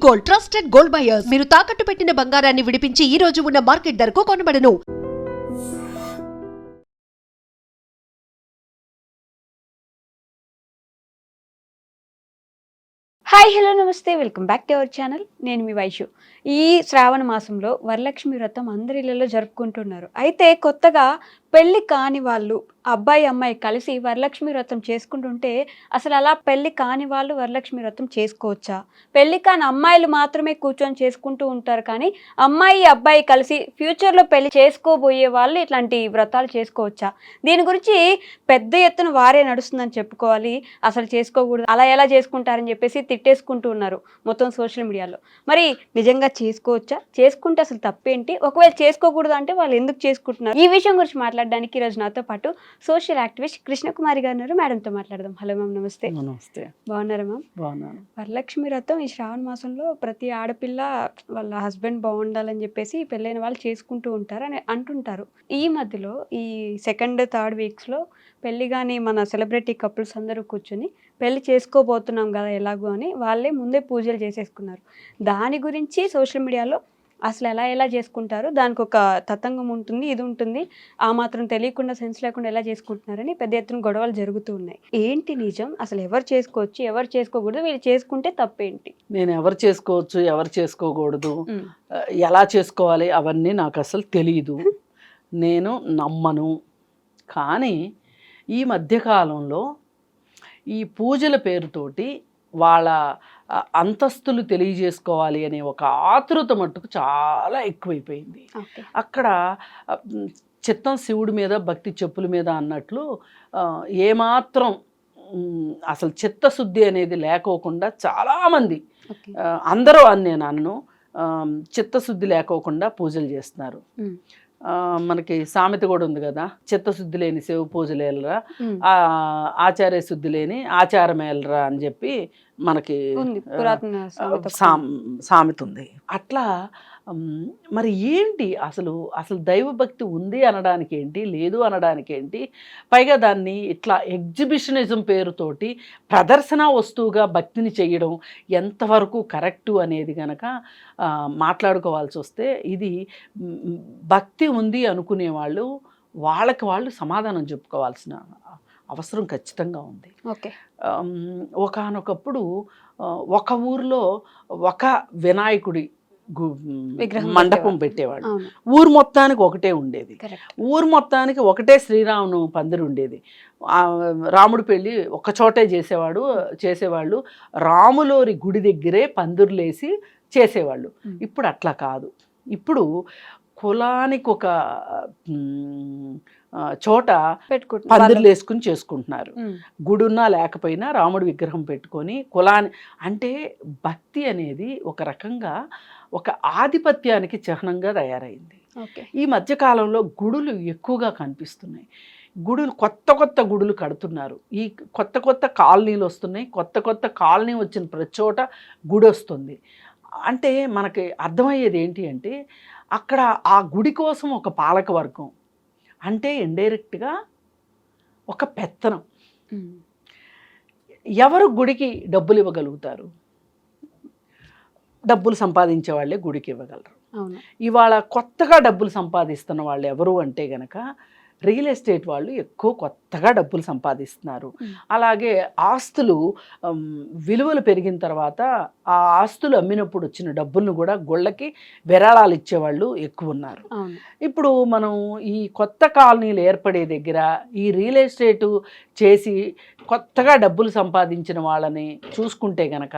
Gold, trusted gold buyers. మీరు తాకట్టు పెట్టిన బంగారాన్ని విడిపించి ఈ రోజు ఉన్న మార్కెట్ ధరకు కొనబడను. హాయ్ హలో నమస్తే welcome back to our channel. నేను మీ వైషు. ఈ శ్రావణ మాసంలో వరలక్ష్మి వ్రతం అందరి ఇళ్లలో జరుపుకుంటున్నారు. అయితే కొత్తగా పెళ్లి కాని వాళ్ళు అబ్బాయి అమ్మాయి కలిసి వరలక్ష్మి వ్రతం చేసుకుంటుంటే అసలు అలా పెళ్లి కాని వాళ్ళు వరలక్ష్మి వ్రతం చేసుకోవచ్చా? పెళ్లి కాని అమ్మాయిలు మాత్రమే కూర్చొని చేసుకుంటూ ఉంటారు, కానీ అమ్మాయి అబ్బాయి కలిసి ఫ్యూచర్లో పెళ్లి చేసుకోబోయే వాళ్ళు ఇట్లాంటి వ్రతాలు చేసుకోవచ్చా? దీని గురించి పెద్ద ఎత్తున వారే నడుస్తుందని చెప్పుకోవాలి. అసలు చేసుకోకూడదు, అలా ఎలా చేసుకుంటారని చెప్పేసి తిట్టేసుకుంటూ ఉన్నారు మొత్తం సోషల్ మీడియాలో. మరి నిజంగా చేసుకోవచ్చా? చేసుకుంటే అసలు తప్పేంటి? ఒకవేళ చేసుకోకూడదు అంటే వాళ్ళు ఎందుకు చేసుకుంటున్నారు? ఈ విషయం గురించి మాట్లాడడానికి ఈరోజు నాతో పాటు సోషల్ యాక్టివిస్ట్ కృష్ణకుమారి గారు ఉన్నారు. మేడంతో మాట్లాడదాం. హలో మ్యామ్, నమస్తే. నమస్తే. బాగున్నారా మ్యామ్? బాగున్నాను. వరలక్ష్మి వ్రతం ఈ శ్రావణ మాసంలో ప్రతి ఆడపిల్ల వాళ్ళ హస్బెండ్ బాగుండాలని చెప్పేసి పెళ్ళైన వాళ్ళు చేసుకుంటూ ఉంటారు అని అంటుంటారు. ఈ మధ్యలో ఈ సెకండ్ థర్డ్ వీక్స్లో పెళ్ళి కానీ మన సెలబ్రిటీ కపుల్స్ అందరూ కూర్చొని పెళ్లి చేసుకోబోతున్నాం కదా ఎలాగో అని వాళ్ళే ముందే పూజలు చేసేసుకున్నారు. దాని గురించి సోషల్ మీడియాలో అసలు ఎలా చేసుకుంటారు, దానికి ఒక తతంగం ఉంటుంది, ఇది ఉంటుంది, ఆ మాత్రం తెలియకుండా సెన్స్ లేకుండా ఎలా చేసుకుంటున్నారని పెద్ద ఎత్తున గొడవలు జరుగుతూ ఉన్నాయి. ఏంటి నిజం? అసలు ఎవరు చేసుకోవచ్చు, ఎవరు చేసుకోకూడదు, వీళ్ళు చేసుకుంటే తప్పేంటి? నేను ఎవరు చేసుకోవచ్చు, ఎవరు చేసుకోకూడదు, ఎలా చేసుకోవాలి అవన్నీ నాకు అసలు తెలియదు, నేను నమ్మను. కానీ ఈ మధ్యకాలంలో ఈ పూజల పేరుతోటి వాళ్ళ అంతస్తులు తెలియజేసుకోవాలి అనే ఒక ఆతృత మట్టుకు చాలా ఎక్కువైపోయింది. అక్కడ చిత్తం శివుడి మీద భక్తి చెప్పుల మీద అన్నట్లు ఏమాత్రం అసలు చిత్తశుద్ధి అనేది లేకోకుండా చాలామంది, అందరూ అని నేను అనను, చిత్తశుద్ధి లేకోకుండా పూజలు చేస్తున్నారు. మనకి సామెత కూడా ఉంది కదా, చిత్తశుద్ధి లేని శివ పూజలు ఏలరా, ఆచార్య శుద్ధి లేని ఆచారం ఏలరా అని చెప్పి మనకి సామెత ఉంది. అట్లా మరి ఏంటి అసలు దైవభక్తి ఉంది అనడానికి ఏంటి, లేదు అనడానికి ఏంటి? పైగా దాన్ని ఇట్లా ఎగ్జిబిషనిజం పేరుతోటి ప్రదర్శన వస్తువుగా భక్తిని చేయడం ఎంతవరకు కరెక్టు అనేది కనుక మాట్లాడుకోవాల్సి వస్తే, ఇది భక్తి ఉంది అనుకునే వాళ్ళకి వాళ్ళు సమాధానం చెప్పుకోవాల్సిన అవసరం ఖచ్చితంగా ఉంది. ఒకానొకప్పుడు ఒక ఊరిలో ఒక వినాయకుడి మండపం పెట్టేవాడు. ఊరు మొత్తానికి ఒకటే ఉండేది, ఊరు మొత్తానికి ఒకటే శ్రీరామును పందిరి ఉండేది. రాముడి పెళ్ళి ఒక చోటే చేసేవాళ్ళు, రాములోరి గుడి దగ్గరే పందిరులేసి చేసేవాళ్ళు. ఇప్పుడు అట్లా కాదు. ఇప్పుడు కులానికి ఒక చోట పందిర్లు వేసుకుని చేసుకుంటున్నారు. గుడున్నా లేకపోయినా రాముడి విగ్రహం పెట్టుకొని అంటే భక్తి అనేది ఒక రకంగా ఒక ఆధిపత్యానికి చిహ్నంగా తయారైంది. ఈ మధ్యకాలంలో గుడులు ఎక్కువగా కనిపిస్తున్నాయి. కొత్త గుడులు కడుతున్నారు. ఈ కొత్త కాలనీలు వస్తున్నాయి. కొత్త కాలనీ వచ్చిన ప్రతి చోట గుడి వస్తుంది. అంటే మనకి అర్థమయ్యేది ఏంటి అంటే, అక్కడ ఆ గుడి కోసం ఒక పాలక వర్గం, అంటే ఇండైరెక్ట్గా ఒక పెత్తనం. ఎవరు గుడికి డబ్బులు ఇవ్వగలుగుతారు? డబ్బులు సంపాదించే వాళ్ళే గుడికి ఇవ్వగలరు. ఇవాళ కొత్తగా డబ్బులు సంపాదిస్తున్న వాళ్ళు ఎవరు అంటే గనక రియల్ ఎస్టేట్ వాళ్ళు ఎక్కువ కొత్తగా డబ్బులు సంపాదిస్తున్నారు. అలాగే ఆస్తులు విలువలు పెరిగిన తర్వాత ఆ ఆస్తులు అమ్మినప్పుడు వచ్చిన డబ్బులను కూడా గుళ్ళకి విరాళాలు ఇచ్చేవాళ్ళు ఎక్కువ ఉన్నారు. ఇప్పుడు మనం ఈ కొత్త కాలనీలు ఏర్పడే దగ్గర ఈ రియల్ ఎస్టేటు చేసి కొత్తగా డబ్బులు సంపాదించిన వాళ్ళని చూసుకుంటే గనక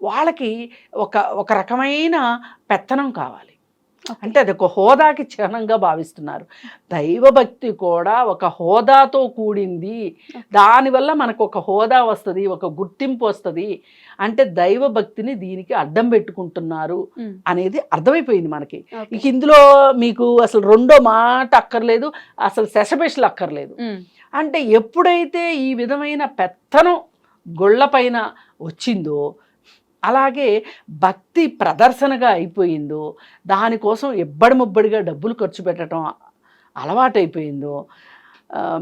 వాళ్ళకి ఒక రకమైన పెత్తనం కావాలి. అంటే అది ఒక హోదాకి చిహ్నంగా భావిస్తున్నారు. దైవభక్తి కూడా ఒక హోదాతో కూడింది. దానివల్ల మనకు ఒక హోదా వస్తుంది, ఒక గుర్తింపు వస్తుంది. అంటే దైవభక్తిని దీనికి అడ్డం పెట్టుకుంటున్నారు అనేది అర్థమైపోయింది మనకి. ఇక ఇందులో మీకు అసలు రెండో మాట అక్కర్లేదు, అసలు శశబెషలు అక్కర్లేదు. అంటే ఎప్పుడైతే ఈ విధమైన పెత్తనం గుళ్ళపైన వచ్చిందో, అలాగే భక్తి ప్రదర్శనగా అయిపోయిందో, దానికోసం ముబ్బడిగా డబ్బులు ఖర్చు పెట్టడం అలవాటైపోయిందో,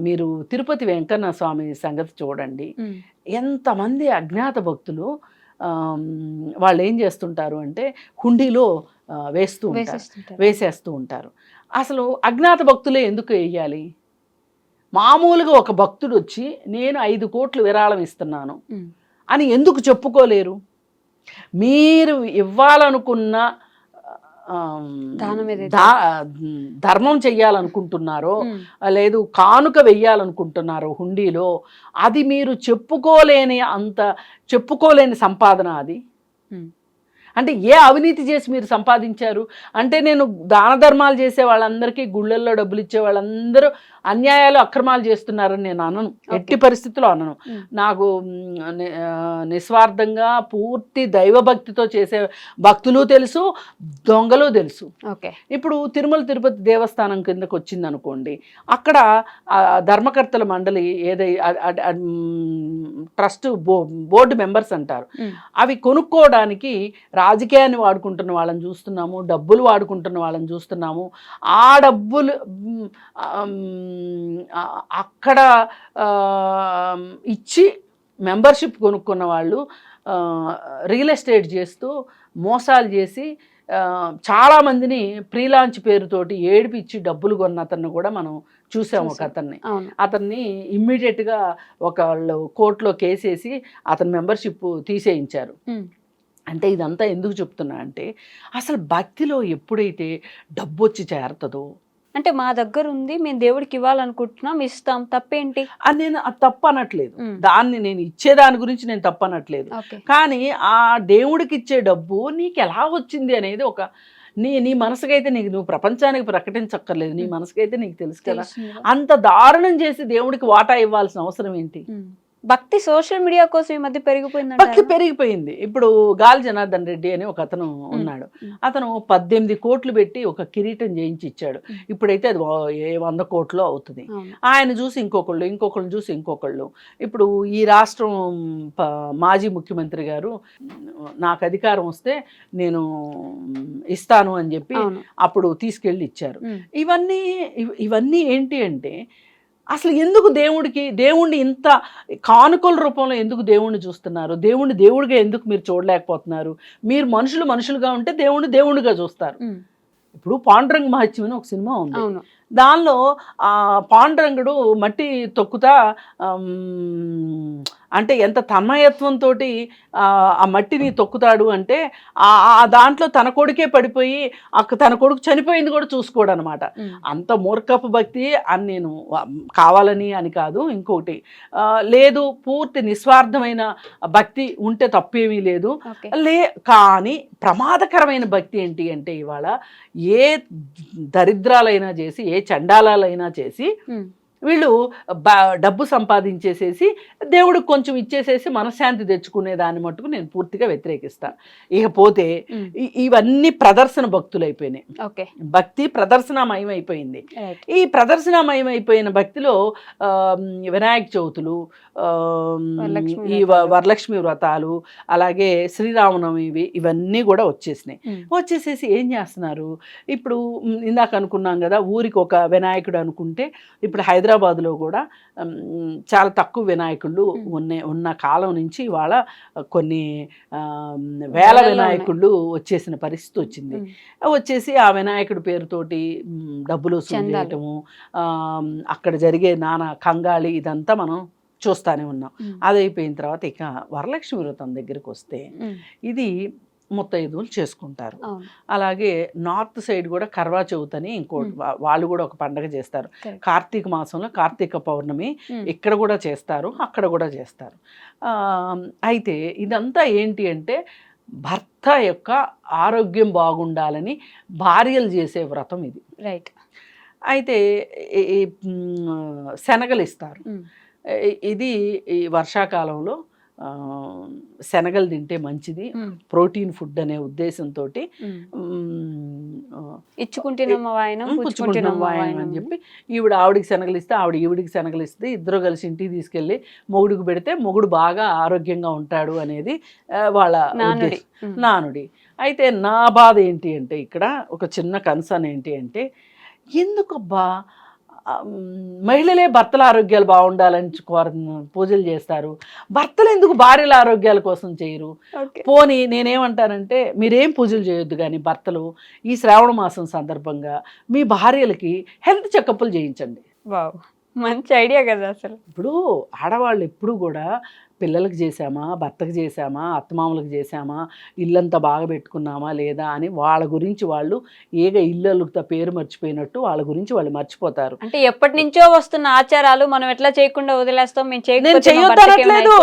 మీరు తిరుపతి వెంకన్న స్వామి సంగతి చూడండి. ఎంతమంది అజ్ఞాత భక్తులు వాళ్ళు ఏం చేస్తుంటారు అంటే హుండీలో వేసేస్తూ ఉంటారు. అసలు అజ్ఞాత భక్తులే ఎందుకు వేయాలి? మామూలుగా ఒక భక్తుడు వచ్చి నేను 5 కోట్లు విరాళం ఇస్తున్నాను అని ఎందుకు చెప్పుకోలేరు? మీరు ఇవ్వాలనుకున్న ధర్మం చెయ్యాలనుకుంటున్నారో లేదు కానుక వెయ్యాలనుకుంటున్నారో హుండీలో, అది మీరు చెప్పుకోలేని సంపాదన అది. అంటే ఏ అవినీతి చేసి మీరు సంపాదించారు అంటే? నేను దాన ధర్మాలు చేసే వాళ్ళందరికీ, గుళ్ళల్లో డబ్బులు ఇచ్చే వాళ్ళందరూ అన్యాయాలు అక్రమాలు చేస్తున్నారని నేను అనను, ఎట్టి పరిస్థితుల్లో అనను. నాకు నిస్వార్థంగా పూర్తి దైవభక్తితో చేసే భక్తులు తెలుసు, దొంగలు తెలుసు. ఇప్పుడు తిరుమల తిరుపతి దేవస్థానం కిందకు వచ్చింది అనుకోండి, అక్కడ ధర్మకర్తల మండలి ట్రస్ట్ బోర్డు మెంబర్స్ అంటారు, అవి కొనుక్కోవడానికి రాజకీయాన్ని వాడుకుంటున్న వాళ్ళని చూస్తున్నాము, డబ్బులు వాడుకుంటున్న వాళ్ళని చూస్తున్నాము. ఆ డబ్బులు అక్కడ ఇచ్చి మెంబర్షిప్ కొనుక్కున్న వాళ్ళు రియల్ ఎస్టేట్ చేస్తూ మోసాలు చేసి చాలామందిని ప్రీలాంచ్ పేరుతోటి ఏడిపిచ్చి డబ్బులు కొన్న అతన్ని కూడా మనం చూసాము. ఒక అతన్ని ఇమ్మీడియట్గా ఒకళ్ళు కోర్టులో కేసేసి అతని మెంబర్షిప్ తీసేయించారు. అంటే ఇదంతా ఎందుకు చెప్తున్నా అంటే, అసలు భక్తిలో ఎప్పుడైతే డబ్బు వచ్చి చేరుతుందో, అంటే మా దగ్గర ఉంది, మేము దేవుడికి ఇవ్వాలనుకుంటున్నాం, ఇస్తాం, తప్పేంటి అని నేను తప్పు అనట్లేదు. దాన్ని నేను ఇచ్చేదాని గురించి నేను తప్పు అనట్లేదు. కానీ ఆ దేవుడికి ఇచ్చే డబ్బు నీకు ఎలా వచ్చింది అనేది ఒక నీ మనసుకైతే నువ్వు ప్రపంచానికి ప్రకటించక్కర్లేదు, నీ మనసుకైతే నీకు తెలుసు కదా. అంత దారుణం చేసి దేవుడికి వాటా ఇవ్వాల్సిన అవసరం ఏంటి? భక్తి సోషల్ మీడియా కోసం ఈ మధ్య పెరిగిపోయింది. భక్తి పెరిగిపోయింది. ఇప్పుడు గాలి జనార్దన్ రెడ్డి అని ఒక అతను ఉన్నాడు. అతను 18 కోట్లు పెట్టి ఒక కిరీటం చేయించి ఇచ్చాడు. ఇప్పుడైతే అది 100 కోట్లు అవుతుంది. ఆయన చూసి ఇంకొకళ్ళు చూసి ఇంకొకళ్ళు. ఇప్పుడు ఈ రాష్ట్రం మాజీ ముఖ్యమంత్రి గారు నాకు అధికారం వస్తే నేను ఇస్తాను అని చెప్పి అప్పుడు తీసుకెళ్ళి ఇచ్చారు. ఇవన్నీ ఏంటి అంటే, అసలు ఎందుకు దేవుణ్ణి ఇంత కానుకల రూపంలో ఎందుకు దేవుణ్ణి చూస్తున్నారు? దేవుడిగా ఎందుకు మీరు చూడలేకపోతున్నారు? మీరు మనుషులుగా ఉంటే దేవుడిగా చూస్తారు. ఇప్పుడు పాండురంగ మహత్యం అని ఒక సినిమా ఉంది. దానిలో పాండురంగుడు మట్టి తొక్కుతా అంటే ఎంత తన్మయత్వంతో ఆ మట్టిని తొక్కుతాడు అంటే, దాంట్లో తన కొడుకే పడిపోయి తన కొడుకు చనిపోయింది కూడా చూసుకోడు అనమాట. అంత మూర్ఖపు భక్తి అని నేను కావాలని అని కాదు, ఇంకోటి లేదు, పూర్తి నిస్వార్థమైన భక్తి ఉంటే తప్పేమీ లేదు. కానీ ప్రమాదకరమైన భక్తి ఏంటి అంటే, ఇవాళ ఏ దరిద్రాలైనా చేసి, ఏ చండాలాలైనా చేసి వీళ్ళు డబ్బు సంపాదించేసేసి దేవుడికి కొంచెం ఇచ్చేసేసి మనశ్శాంతి తెచ్చుకునే దాన్ని మట్టుకు నేను పూర్తిగా వ్యతిరేకిస్తాను. ఇకపోతే ఇవన్నీ ప్రదర్శన భక్తులు అయిపోయినాయి. భక్తి ప్రదర్శనమయం అయిపోయింది. ఈ ప్రదర్శనమయం అయిపోయిన భక్తిలో వినాయక చవితులు, ఈ వరలక్ష్మి వ్రతాలు, అలాగే శ్రీరామనవమి, ఇవన్నీ కూడా వచ్చేసేసి ఏం చేస్తున్నారు? ఇప్పుడు ఇందాక అనుకున్నాం కదా, ఊరికి ఒక వినాయకుడు అనుకుంటే, ఇప్పుడు హైదరాబాద్లో కూడా చాలా తక్కువ వినాయకుళ్ళు ఉన్న కాలం నుంచి ఇవాళ కొన్ని వేల వినాయకుళ్ళు వచ్చేసిన పరిస్థితి వచ్చింది. వచ్చేసి ఆ వినాయకుడి పేరుతోటి డబ్బులు వసూలు చేయటము, అక్కడ జరిగే నానా కంగాళి, ఇదంతా మనం చూస్తూనే ఉన్నాం. అది అయిపోయిన తర్వాత ఇక వరలక్ష్మి వ్రతం దగ్గరికి వస్తే, ఇది ముత్తైదువులు చేసుకుంటారు. అలాగే నార్త్ సైడ్ కూడా కర్వా చౌత్ అని ఇంకోటి, వాళ్ళు కూడా ఒక పండగ చేస్తారు. కార్తీక మాసంలో కార్తీక పౌర్ణమి ఇక్కడ కూడా చేస్తారు, అక్కడ కూడా చేస్తారు. అయితే ఇదంతా ఏంటి అంటే, భర్త యొక్క ఆరోగ్యం బాగుండాలని భార్యలు చేసే వ్రతం ఇది. రైట్. అయితే శనగలు ఇస్తారు. ఇది ఈ వర్షాకాలంలో శనగలు తింటే మంచిది, ప్రోటీన్ ఫుడ్ అనే ఉద్దేశంతో ఇచ్చుకుంటున్నాం అని చెప్పి ఆవిడికి శనగలు ఇస్తే, ఈవిడికి శనగలు ఇస్తే, ఇద్దరు కలిసి ఇంటికి తీసుకెళ్ళి మొగుడికి పెడితే మొగుడు బాగా ఆరోగ్యంగా ఉంటాడు అనేది వాళ్ళ నానుడి. అయితే నా బాధ ఏంటి అంటే, ఇక్కడ ఒక చిన్న కన్సర్న్ ఏంటి అంటే, ఎందుకబ్బా మహిళలే భర్తల ఆరోగ్యాలు బాగుండాలని పూజలు చేస్తారు, భర్తలు ఎందుకు భార్యల ఆరోగ్యాల కోసం చేయరు? ఓకే. పోనీ నేనేమంటానంటే మీరేం పూజలు చేయొద్దు కానీ భర్తలు ఈ శ్రావణ మాసం సందర్భంగా మీ భార్యలకి హెల్త్ చెకప్లు చేయించండి. వావ్, మంచి ఐడియా కదా అసలు. ఇప్పుడు ఆడవాళ్ళు ఎప్పుడు కూడా పిల్లలకు చేసామా, భర్తకు చేసామా, అత్తమామలకు చేసామా, ఇల్లంతా బాగా పెట్టుకున్నామా లేదా అని వాళ్ళ గురించి వాళ్ళు ఇల్లు పేరు మర్చిపోయినట్టు వాళ్ళ గురించి వాళ్ళు మర్చిపోతారు. అంటే ఎప్పటి నుంచో వస్తున్న ఆచారాలు మనం ఎట్లా చేయకుండా వదిలేస్తాం, మేము నేను చేయొద్దనట్లేదు.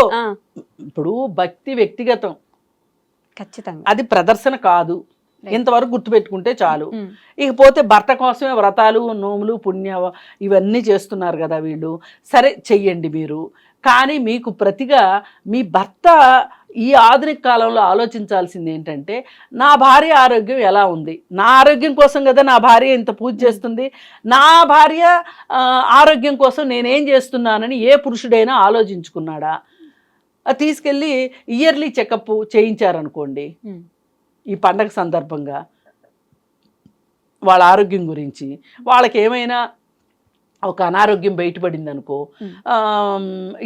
ఇప్పుడు భక్తి వ్యక్తిగతం, ఖచ్చితంగా అది ప్రదర్శన కాదు, ఇంతవరకు గుర్తుపెట్టుకుంటే చాలు. ఇకపోతే భర్త కోసమే వ్రతాలు, నోములు, పుణ్య ఇవన్నీ చేస్తున్నారు కదా వీళ్ళు, సరే చెయ్యండి మీరు. కానీ మీకు ప్రతిగా మీ భర్త ఈ ఆధునిక కాలంలో ఆలోచించాల్సింది ఏంటంటే నా భార్య ఆరోగ్యం ఎలా ఉంది, నా ఆరోగ్యం కోసం కదా నా భార్య ఇంత పూజ చేస్తుంది, నా భార్య ఆరోగ్యం కోసం నేనేం చేస్తున్నానని ఏ పురుషుడైనా ఆలోచించుకున్నాడా? తీసుకెళ్ళి ఇయర్లీ చెకప్ చేయించారనుకోండి ఈ పండగ సందర్భంగా వాళ్ళ ఆరోగ్యం గురించి, వాళ్ళకి ఏమైనా ఒక అనారోగ్యం బయటపడింది అనుకో,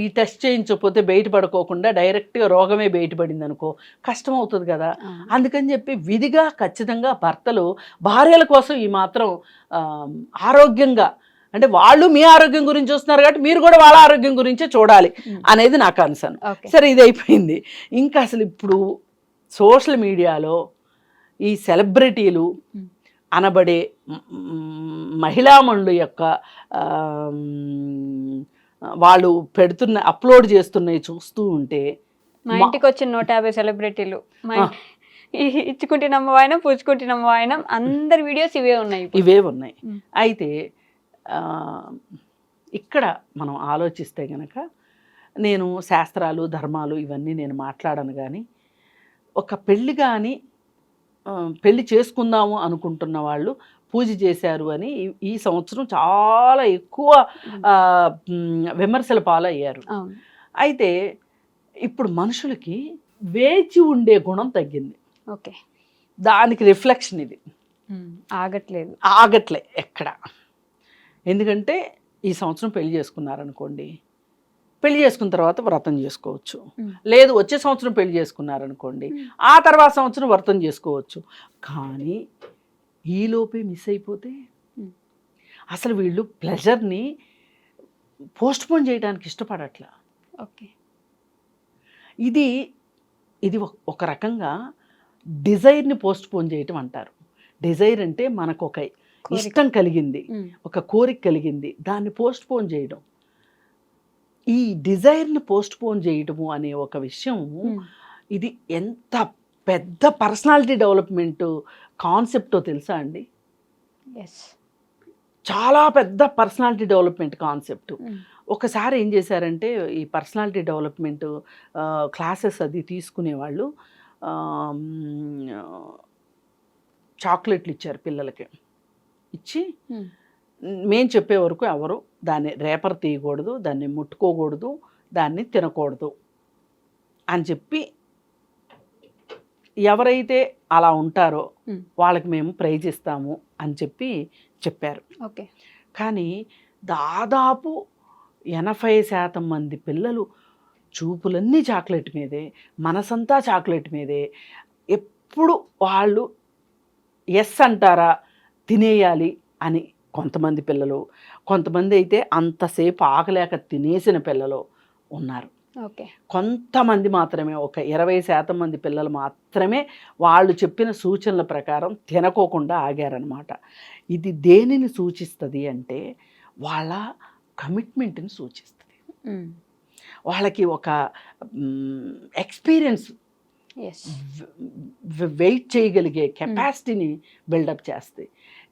ఈ టెస్ట్ చేయించకపోతే బయటపడుకోకుండా డైరెక్ట్గా రోగమే బయటపడింది అనుకో, కష్టం అవుతుంది కదా. అందుకని చెప్పి విధిగా ఖచ్చితంగా భర్తలు భార్యల కోసం ఈ మాత్రం ఆరోగ్యంగా, అంటే వాళ్ళు మీ ఆరోగ్యం గురించి చూస్తున్నారు కాబట్టి మీరు కూడా వాళ్ళ ఆరోగ్యం గురించే చూడాలి అనేది నా కన్సర్న్. సరే, ఇది అయిపోయింది. ఇంకా అసలు ఇప్పుడు సోషల్ మీడియాలో ఈ సెలబ్రిటీలు అనబడే మహిళామణుల యొక్క వాళ్ళు అప్లోడ్ చేస్తున్నవి చూస్తూ ఉంటే, మా ఇంటికి వచ్చిన 150 సెలబ్రిటీలు ఇచ్చుకుంటున్నాము వాయనం, పూచుకుంటున్నాము వాయనం, అందరి వీడియోస్ ఇవే ఉన్నాయి. అయితే ఇక్కడ మనం ఆలోచిస్తే గనక, నేను శాస్త్రాలు, ధర్మాలు ఇవన్నీ నేను మాట్లాడను, కానీ ఒక పెళ్ళి కానీ పెళ్ళి చేసుకుందాము అనుకుంటున్న వాళ్ళు పూజ చేశారు అని ఈ సంవత్సరం చాలా ఎక్కువ విమర్శల పాలయ్యారు. అయితే ఇప్పుడు మనుషులకి వేచి ఉండే గుణం తగ్గింది. ఓకే, దానికి రిఫ్లెక్షన్ ఇది. ఆగట్లే ఎక్కడ. ఎందుకంటే ఈ సంవత్సరం పెళ్లి చేసుకున్నారనుకోండి, పెళ్లి చేసుకున్న తర్వాత వ్రతం చేసుకోవచ్చు, లేదు వచ్చే సంవత్సరం పెళ్లి చేసుకున్నారనుకోండి ఆ తర్వాత సంవత్సరం వ్రతం చేసుకోవచ్చు. కానీ ఈలోపే మిస్ అయిపోతే అసలు వీళ్ళు ప్లెజర్ని పోస్ట్పోన్ చేయడానికి ఇష్టపడట్లా. ఓకే, ఇది ఒక రకంగా డిజైర్ని పోస్ట్పోన్ చేయటం అంటారు. డిజైర్ అంటే మనకు ఒక ఇష్టం కలిగింది, ఒక కోరిక కలిగింది, దాన్ని పోస్ట్పోన్ చేయడం. ఈ డిజైర్ని పోస్ట్పోన్ చేయడము అనే ఒక విషయం, ఇది ఎంత పెద్ద పర్సనాలిటీ డెవలప్మెంట్ కాన్సెప్టో తెలుసా అండి? చాలా పెద్ద పర్సనాలిటీ డెవలప్మెంట్ కాన్సెప్ట్. ఒకసారి ఏం చేశారంటే, ఈ పర్సనాలిటీ డెవలప్మెంట్ క్లాసెస్ అది తీసుకునేవాళ్ళు చాక్లెట్లు ఇచ్చారు పిల్లలకి. ఇచ్చి మేము చెప్పే వరకు ఎవరు దాన్ని రేపర్ తీయకూడదు, దాన్ని ముట్టుకోకూడదు, దాన్ని తినకూడదు అని చెప్పి, ఎవరైతే అలా ఉంటారో వాళ్ళకి మేము ప్రైజ్ ఇస్తాము అని చెప్పారు. ఓకే, కానీ దాదాపు 80% మంది పిల్లలు చూపులన్నీ చాక్లెట్ మీదే, మనసంతా చాక్లెట్ మీదే. ఎప్పుడు వాళ్ళు ఎస్ అంటారా, తినేయాలి అని కొంతమంది పిల్లలు, కొంతమంది అయితే అంతసేపు ఆకలేక తినేసిన పిల్లలు ఉన్నారు. కొంతమంది మాత్రమే, ఒక 20% మంది పిల్లలు మాత్రమే వాళ్ళు చెప్పిన సూచనల ప్రకారం తినకోకుండా ఆగారనమాట. ఇది దేనిని సూచిస్తుంది అంటే వాళ్ళ కమిట్మెంట్ని సూచిస్తుంది. వాళ్ళకి ఒక ఎక్స్పీరియన్స్, వెయిట్ చేయగలిగే కెపాసిటీని బిల్డప్ చేస్తాయి.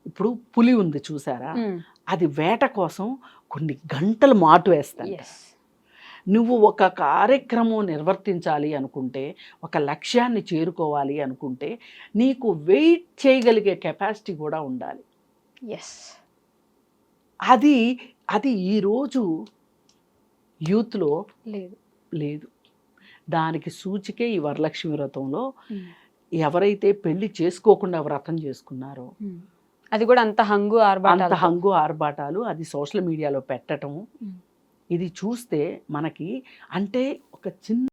ఇప్పుడు పులి ఉంది చూసారా, అది వేట కోసం కొన్ని గంటలు మాటు వేస్తాయి. నువ్వు ఒక కార్యక్రమం నిర్వర్తించాలి అనుకుంటే, ఒక లక్ష్యాన్ని చేరుకోవాలి అనుకుంటే, నీకు వెయిట్ చేయగలిగే కెపాసిటీ కూడా ఉండాలి. అది ఈరోజు యూత్లో లేదు. దానికి సూచికే ఈ వరలక్ష్మి వ్రతంలో ఎవరైతే పెళ్లి చేసుకోకుండా వ్రతం చేసుకున్నారో అది కూడా అంత హంగు అంత ఆర్భాటాలు. హంగు ఆర్భాటాలు అది సోషల్ మీడియాలో పెట్టడం. ఇది చూస్తే మనకి అంటే ఒక చిన్న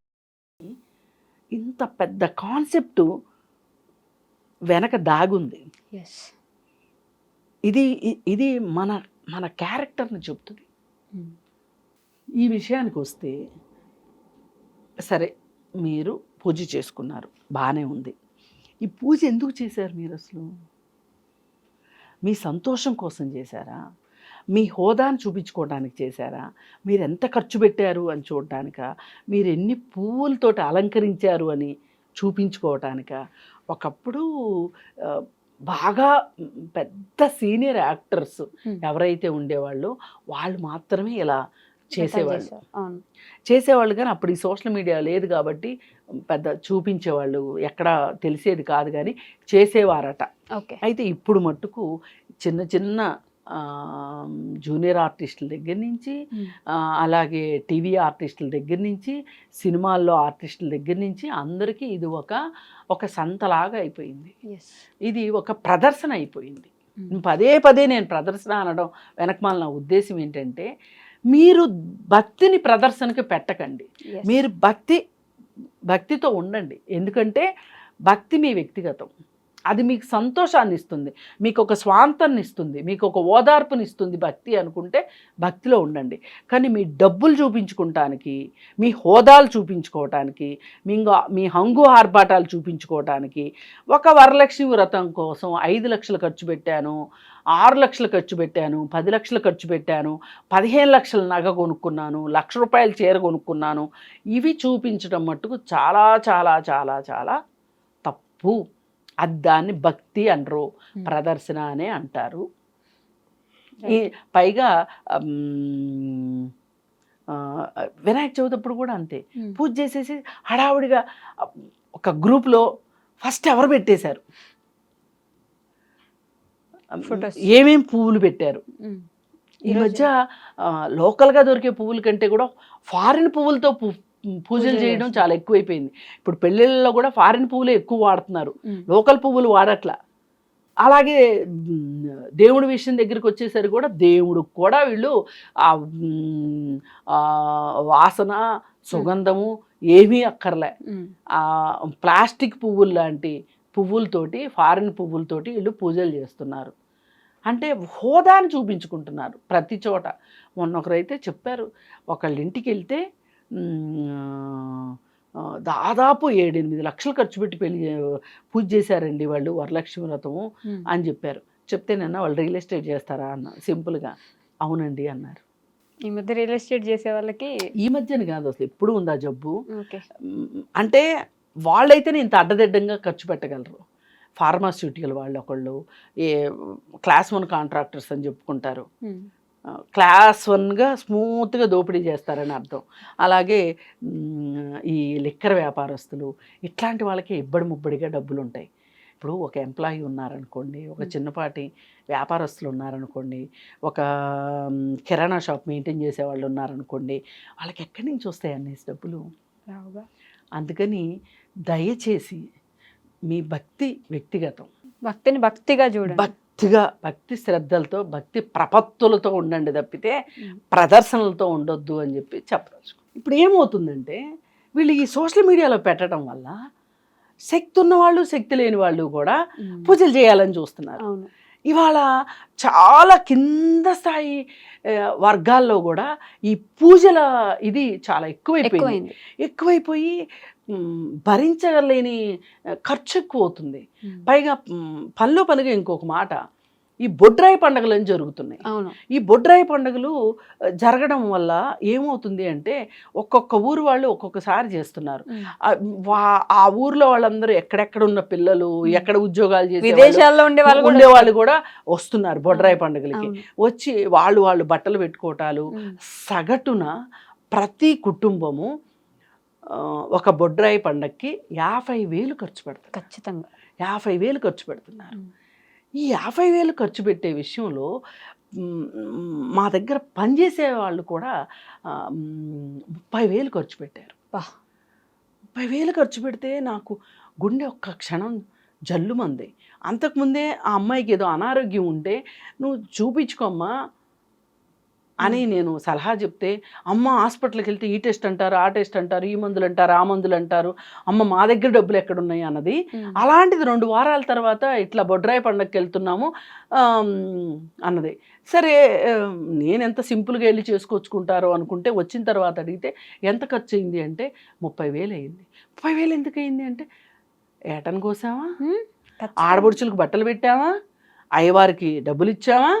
ఇంత పెద్ద కాన్సెప్ట్ వెనక దాగుంది. ఎస్. ఇది మన మన క్యారెక్టర్ని చెప్తుంది. ఈ విషయానికి వస్తే సరే, మీరు పూజ చేసుకున్నారు, బాగానే ఉంది. ఈ పూజ ఎందుకు చేశారు మీరు అసలు? మీ సంతోషం కోసం చేశారా? మీ హోదాను చూపించుకోవడానికి చేశారా? మీరు ఎంత ఖర్చు పెట్టారు అని చూడటానికా? మీరు ఎన్ని పువ్వులతోటి అలంకరించారు అని చూపించుకోవటానికా? ఒకప్పుడు బాగా పెద్ద సీనియర్ యాక్టర్స్ ఎవరైతే ఉండేవాళ్ళో వాళ్ళు మాత్రమే ఇలా చేసేవాళ్ళు. చేసేవాళ్ళు కానీ అప్పుడు ఈ సోషల్ మీడియా లేదు కాబట్టి పెద్ద చూపించేవాళ్ళు ఎక్కడ తెలిసేది కాదు, కానీ చేసేవారట. అయితే ఇప్పుడు మట్టుకు చిన్న చిన్న జూనియర్ ఆర్టిస్టుల దగ్గర నుంచి, అలాగే టీవీ ఆర్టిస్టుల దగ్గర నుంచి, సినిమాల్లో ఆర్టిస్టుల దగ్గర నుంచి అందరికీ ఇది ఒక సంతలాగా అయిపోయింది. ఇది ఒక ప్రదర్శన అయిపోయింది. పదే పదే నేను ప్రదర్శన అనడం వెనకమాల నా ఉద్దేశం ఏంటంటే, మీరు భక్తిని ప్రదర్శనకి పెట్టకండి. మీరు భక్తితో ఉండండి. ఎందుకంటే భక్తి మీ వ్యక్తిగతం. అది మీకు సంతోషాన్ని ఇస్తుంది, మీకు ఒక స్వాంతాన్ని ఇస్తుంది, మీకు ఒక ఓదార్పుని ఇస్తుంది భక్తి అనుకుంటే భక్తిలో ఉండండి. కానీ మీ డబ్బులు చూపించుకోవటానికి, మీ హోదాలు చూపించుకోవటానికి, మీ హంగు ఆర్భాటాలు చూపించుకోవటానికి, ఒక వరలక్ష్మి వ్రతం కోసం 5 లక్షలు ఖర్చు పెట్టాను, 6 లక్షలు ఖర్చు పెట్టాను, 10 లక్షలు ఖర్చు పెట్టాను, 15 లక్షల నగ కొనుక్కున్నాను, ₹1,00,000 చీర కొనుక్కున్నాను, ఇవి చూపించడం మట్టుకు చాలా చాలా చాలా చాలా తప్పు. అది దాన్ని భక్తి అనరు, ప్రదర్శన అనే అంటారు. పైగా వినాయక చవితి అప్పుడు కూడా అంతే, పూజ చేసేసి హడావుడిగా ఒక గ్రూప్లో ఫస్ట్ ఎవరు పెట్టేశారు, ఏమేం పువ్వులు పెట్టారు. ఈ మధ్య లోకల్గా దొరికే పువ్వుల కంటే కూడా ఫారిన్ పువ్వులతో పూజలు చేయడం చాలా ఎక్కువైపోయింది. ఇప్పుడు పెళ్ళిళ్ళలో కూడా ఫారిన్ పువ్వులే ఎక్కువ వాడుతున్నారు, లోకల్ పువ్వులు వాడట్లా. అలాగే దేవుడి విషయం దగ్గరికి వచ్చేసరికి కూడా దేవుడికి కూడా వీళ్ళు వాసన సుగంధము ఏమీ అక్కర్లే. ప్లాస్టిక్ పువ్వులు లాంటి పువ్వులతోటి, ఫారిన్ పువ్వులతోటి వీళ్ళు పూజలు చేస్తున్నారు. అంటే హోదాని చూపించుకుంటున్నారు ప్రతి చోట. మొన్న ఒకరైతే చెప్పారు, ఒకళ్ళ ఇంటికి వెళ్తే దాదాపు 7-8 లక్షలు ఖర్చు పెట్టి పూజ చేశారండి వాళ్ళు, వరలక్ష్మి వ్రతము అని చెప్పారు. చెప్తే నిన్న వాళ్ళు రియల్ ఎస్టేట్ చేస్తారా అన్న, సింపుల్గా అవునండి అన్నారు. ఈ మధ్య రియల్ ఎస్టేట్ చేసే వాళ్ళకి, ఈ మధ్యన కాదు అసలు ఎప్పుడు ఉందా జబ్బు. అంటే వాళ్ళైతేనే ఇంత అడ్డదిడ్డంగా ఖర్చు పెట్టగలరు. ఫార్మాస్యూటికల్ వాళ్ళు ఒకళ్ళు క్లాస్ 1 కాంట్రాక్టర్స్ అని చెప్పుకుంటారు, క్లాస్ 1గా స్మూత్గా దోపిడీ చేస్తారని అర్థం. అలాగే ఈ లిక్కర్ వ్యాపారస్తులు, ఇట్లాంటి వాళ్ళకి ఇబ్బడి ముబ్బడిగా డబ్బులు ఉంటాయి. ఇప్పుడు ఒక ఎంప్లాయీ ఉన్నారనుకోండి, ఒక చిన్నపాటి వ్యాపారస్తులు ఉన్నారనుకోండి, ఒక కిరాణా షాప్ మెయింటైన్ చేసే వాళ్ళు ఉన్నారనుకోండి, వాళ్ళకి ఎక్కడి నుంచి వస్తాయి అన్ని డబ్బులు? అందుకని దయచేసి మీ భక్తి వ్యక్తిగతం, భక్తిని భక్తిగా చూడండి, భక్తి శ్రద్ధలతో, భక్తి ప్రపత్తులతో ఉండండి తప్పితే ప్రదర్శనలతో ఉండొద్దు అని చెప్పి చెప్పదలుచుకో. ఇప్పుడు ఏమవుతుందంటే, వీళ్ళు ఈ సోషల్ మీడియాలో పెట్టడం వల్ల శక్తి ఉన్నవాళ్ళు శక్తి లేని వాళ్ళు కూడా పూజలు చేయాలని చూస్తున్నారు. ఇవాళ చాలా కింద స్థాయి వర్గాల్లో కూడా ఈ పూజల ఇది చాలా ఎక్కువైపోయి భరించలేని ఖర్చు ఎక్కువ అవుతుంది. పైగా పనిగా ఇంకొక మాట, ఈ బొడ్రాయి పండుగలు అని జరుగుతున్నాయి. ఈ బొడ్రాయి పండుగలు జరగడం వల్ల ఏమవుతుంది అంటే, ఒక్కొక్క ఊరు వాళ్ళు ఒక్కొక్కసారి చేస్తున్నారు. ఆ ఊర్లో వాళ్ళందరూ ఎక్కడెక్కడ ఉన్న పిల్లలు, ఎక్కడ ఉద్యోగాలు చేసే విదేశాల్లో ఉండే వాళ్ళు కూడా వస్తున్నారు బొడ్రాయి పండుగలకి. వచ్చి వాళ్ళు బట్టలు పెట్టుకోవటాలు. సగటున ప్రతి కుటుంబము ఒక బొడ్రాయి పండగకి 50,000 ఖర్చు పెడతారు. ఖచ్చితంగా 50,000 ఖర్చు పెడుతున్నారు. ఈ 50,000 ఖర్చు పెట్టే విషయంలో మా దగ్గర పనిచేసే వాళ్ళు కూడా 30,000 ఖర్చు పెట్టారు. 30,000 ఖర్చు పెడితే నాకు గుండె ఒక్క క్షణం జల్లుమంది. అంతకుముందే ఆ అమ్మాయికి ఏదో అనారోగ్యం ఉంటే నువ్వు చూపించుకోమ్మా అని నేను సలహా చెప్తే, అమ్మ హాస్పిటల్కి వెళ్తే ఈ టెస్ట్ అంటారు, ఆ టెస్ట్ అంటారు, ఈ మందులు అంటారు, ఆ మందులు అంటారు, అమ్మ మా దగ్గర డబ్బులు ఎక్కడున్నాయి అన్నది. అలాంటిది 2 వారాల తర్వాత ఇట్లా బొడ్రాయి పండగకి వెళ్తున్నాము అన్నది. సరే నేను ఎంత సింపుల్గా వెళ్ళి చేసుకొచ్చుకుంటారో అనుకుంటే, వచ్చిన తర్వాత అడిగితే ఎంత ఖర్చు అయింది అంటే 30,000 అయింది. 30,000 ఎందుకు అయింది అంటే, ఏటను కోసామా, ఆడబడుచులకు బట్టలు పెట్టామా, అయ్యవారికి డబ్బులు ఇచ్చామా,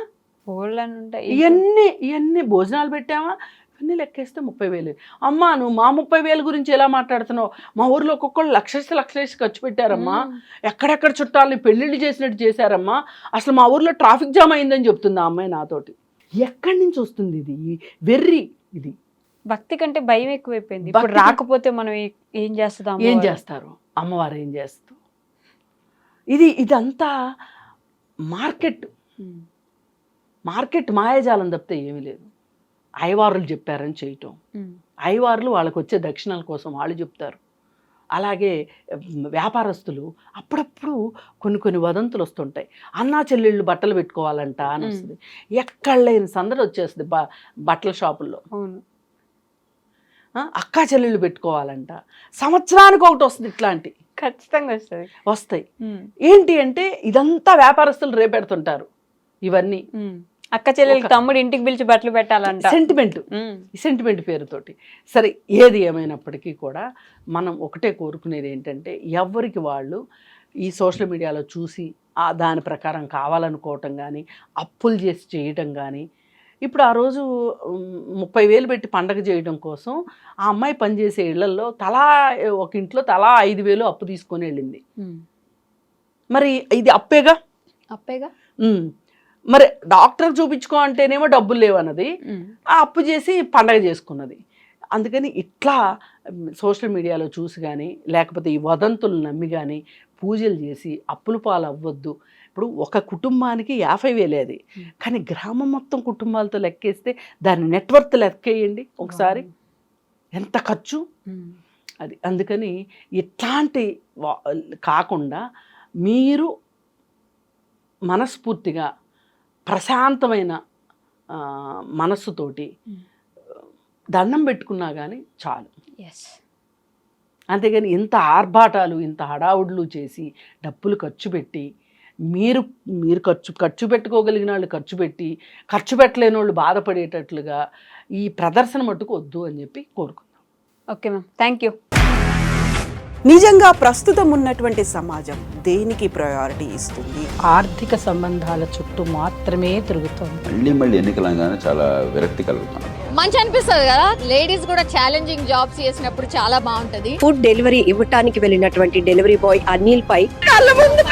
ఇవన్నీ భోజనాలు పెట్టామా, ఇవన్నీ లెక్కేస్తే 30,000. అమ్మా నువ్వు మా 30,000 గురించి ఎలా మాట్లాడుతున్నావు? మా ఊర్లో ఒక్కొక్కళ్ళు లక్షలేసి ఖర్చు పెట్టారమ్మా, ఎక్కడెక్కడ చుట్టాలని పెళ్ళిళ్ళు చేసినట్టు చేశారమ్మా, అసలు మా ఊర్లో ట్రాఫిక్ జామ్ అయిందని చెప్తుంది ఆ అమ్మాయి నాతోటి. ఎక్కడి నుంచి వస్తుంది ఇది వెర్రి? ఇది భక్తి కంటే భయం ఎక్కువైపోయింది. ఇప్పుడు రాకపోతే మనం ఏం చేస్తారు, అమ్మవారు ఏం చేస్తూ, ఇదంతా మార్కెట్ మాయాజాలం తప్పితే ఏమీ లేదు. అయ్యవారులు చెప్పారని చేయటం, అయ్యవారులు వాళ్ళకు వచ్చే దక్షిణాల కోసం వాళ్ళు చెప్తారు. అలాగే వ్యాపారస్తులు అప్పుడప్పుడు కొన్ని వదంతులు వస్తుంటాయి. అన్నా చెల్లెళ్ళు బట్టలు పెట్టుకోవాలంట అని వస్తుంది. ఎక్కడ లేని సందడి వచ్చేస్తుంది బట్టల షాపుల్లో. అక్కా చెల్లెళ్ళు పెట్టుకోవాలంట, సంవత్సరానికి ఒకటి వస్తుంది. ఇట్లాంటి ఖచ్చితంగా వస్తాయి. ఏంటి అంటే ఇదంతా వ్యాపారస్తులు రేపెడుతుంటారు. ఇవన్నీ అక్క చెల్లెలకి తమ్ముడు ఇంటికి పిలిచి బట్టలు పెట్టాలంట, సెంటిమెంట్ పేరుతోటి. సరే, ఏది ఏమైనప్పటికీ కూడా మనం ఒకటే కోరుకునేది ఏంటంటే, ఎవరికి వాళ్ళు ఈ సోషల్ మీడియాలో చూసి దాని ప్రకారం కావాలనుకోవటం కానీ, అప్పులు చేసి చేయటం కానీ. ఇప్పుడు ఆ రోజు 30,000 పెట్టి పండగ చేయడం కోసం ఆ అమ్మాయి పనిచేసే ఇళ్లలో ఒక ఇంట్లో తలా 5,000 అప్పు తీసుకొని వెళ్ళింది. మరి ఇది అప్పేగా. మరి డాక్టర్ చూపించుకో అంటేనేమో డబ్బులు లేవన్నది, ఆ అప్పు చేసి పండగ చేసుకున్నది. అందుకని ఇట్లా సోషల్ మీడియాలో చూసి కానీ, లేకపోతే ఈ వదంతులు నమ్మి కానీ పూజలు చేసి అప్పుల పాలు అవ్వద్దు. ఇప్పుడు ఒక కుటుంబానికి 50,000 అది, కానీ గ్రామం మొత్తం కుటుంబాలతో లెక్కేస్తే దాని నెట్వర్త్ లెక్కేయండి ఒకసారి, ఎంత ఖర్చు అది. అందుకని ఇట్లాంటి కాకుండా మీరు మనస్ఫూర్తిగా ప్రశాంతమైన మనస్సుతోటి దండం పెట్టుకున్నా కానీ చాలు. అంతేగాని ఇంత ఆర్భాటాలు, ఇంత హడావుడులు చేసి డబ్బులు ఖర్చు పెట్టి మీరు ఖర్చు పెట్టుకోగలిగిన వాళ్ళు ఖర్చు పెట్టి, ఖర్చు పెట్టలేని వాళ్ళు బాధపడేటట్లుగా ఈ ప్రదర్శన మట్టుకు వద్దు అని చెప్పి కోరుకుందాం. Okay ma'am, thank you. నిజంగా ప్రస్తుతం ఉన్నటువంటి సమాజం దేనికి ప్రయారిటీ ఇస్తుంది? ఆర్థిక సంబంధాల చుట్టూ మాత్రమే తిరుగుతుంది. మళ్ళీ ఎన్నికలంగానే చాలా విరక్తి కలుగుతాం. మంచి అనిపిస్తుంది కదా, లేడీస్ కూడా ఛాలెంజింగ్ జాబ్స్ చేసినప్పుడు చాలా బాగుంటది. ఫుడ్ డెలివరీ ఇవ్వటానికి వెళ్ళినటువంటి డెలివరీ బాయ్ అనిల్ పై కళ్ళ ముందు